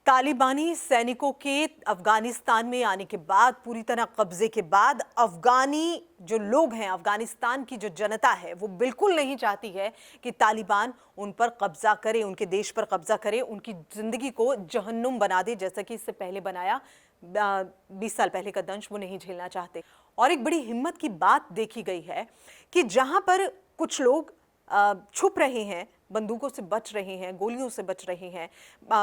तालिबानी सैनिकों के अफगानिस्तान में आने के बाद, पूरी तरह कब्जे के बाद, अफगानी जो लोग हैं, अफगानिस्तान की जो जनता है, वो बिल्कुल नहीं चाहती है कि तालिबान उन पर कब्जा करे, उनके देश पर कब्जा करे, उनकी जिंदगी को जहन्नुम बना दे, जैसा कि इससे पहले बनाया। 20 साल पहले का दंश वो नहीं झेलना चाहते। और एक बड़ी हिम्मत की बात देखी गई है कि जहां पर कुछ लोग छुप रहे हैं, बंदूकों से बच रहे हैं, गोलियों से बच रहे हैं,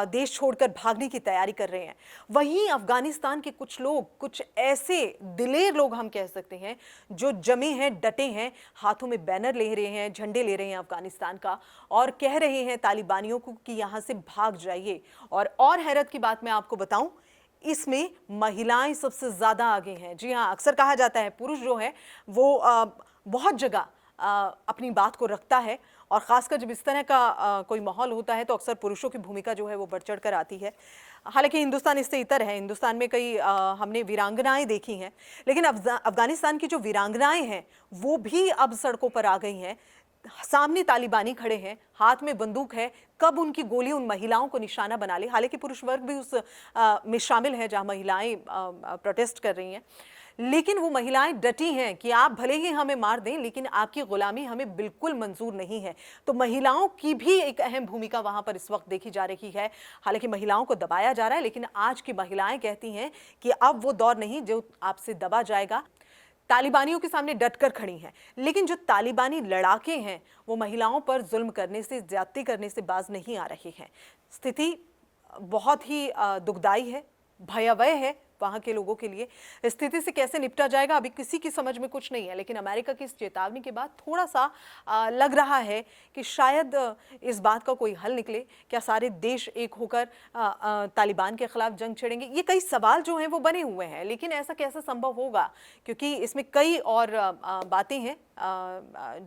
देश छोड़कर भागने की तैयारी कर रहे हैं, वहीं अफगानिस्तान के कुछ लोग, कुछ ऐसे दिलेर लोग हम कह सकते हैं, जो जमे हैं, डटे हैं, हाथों में बैनर ले रहे हैं, झंडे ले रहे हैं अफगानिस्तान का, और कह रहे हैं तालिबानियों को कि यहां से भाग जाइए। और हैरत की बात मैं आपको बताऊं, इसमें महिलाएं सबसे ज्यादा आगे हैं। जी हाँ, अक्सर कहा जाता है पुरुष जो है वो बहुत जगह अपनी बात को रखता है, और खासकर जब इस तरह का कोई माहौल होता है तो अक्सर पुरुषों की भूमिका जो है वो बढ़ चढ़ कर आती है। हालांकि हिंदुस्तान इससे इतर है, हिंदुस्तान में कई हमने वीरांगनाएं देखी हैं, लेकिन अफगानिस्तान की जो वीरांगनाएं हैं वो भी अब सड़कों पर आ गई हैं। सामने तालिबानी खड़े हैं, हाथ में बंदूक है, कब उनकी गोली उन महिलाओं को निशाना बना ले। हालांकि पुरुष वर्ग भी उस में शामिल है जहां महिलाएं प्रोटेस्ट कर रही हैं, लेकिन वो महिलाएं डटी हैं कि आप भले ही हमें मार दें, लेकिन आपकी गुलामी हमें बिल्कुल मंजूर नहीं है। तो महिलाओं की भी एक अहम भूमिका वहां पर इस वक्त देखी जा रही है। हालांकि महिलाओं को दबाया जा रहा है, लेकिन आज की महिलाएं कहती हैं कि अब वो दौर नहीं जो आपसे दबा जाएगा। तालिबानियों के सामने डटकर खड़ी हैं, लेकिन जो तालिबानी लड़ाके हैं वो महिलाओं पर जुल्म करने से, ज्यादती करने से बाज नहीं आ रहे हैं। स्थिति बहुत ही दुखदाई है, भयावह है वहां के लोगों के लिए। स्थिति से कैसे निपटा जाएगा अभी किसी की समझ में कुछ नहीं है, लेकिन अमेरिका की इस चेतावनी के बाद थोड़ा सा लग रहा है कि शायद इस बात का कोई हल निकले। क्या सारे देश एक होकर तालिबान के खिलाफ जंग छेड़ेंगे? ये कई सवाल जो हैं वो बने हुए हैं, लेकिन ऐसा कैसे संभव होगा, क्योंकि इसमें कई और बातें हैं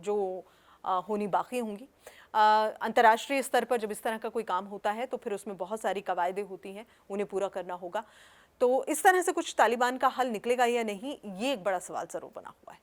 जो होनी बाकी होंगी। अंतर्राष्ट्रीय स्तर पर जब इस तरह का कोई काम होता है तो फिर उसमें बहुत सारी कवायदें होती हैं, उन्हें पूरा करना होगा। तो इस तरह से कुछ तालिबान का हल निकलेगा या नहीं, ये एक बड़ा सवाल जरूर बना हुआ है।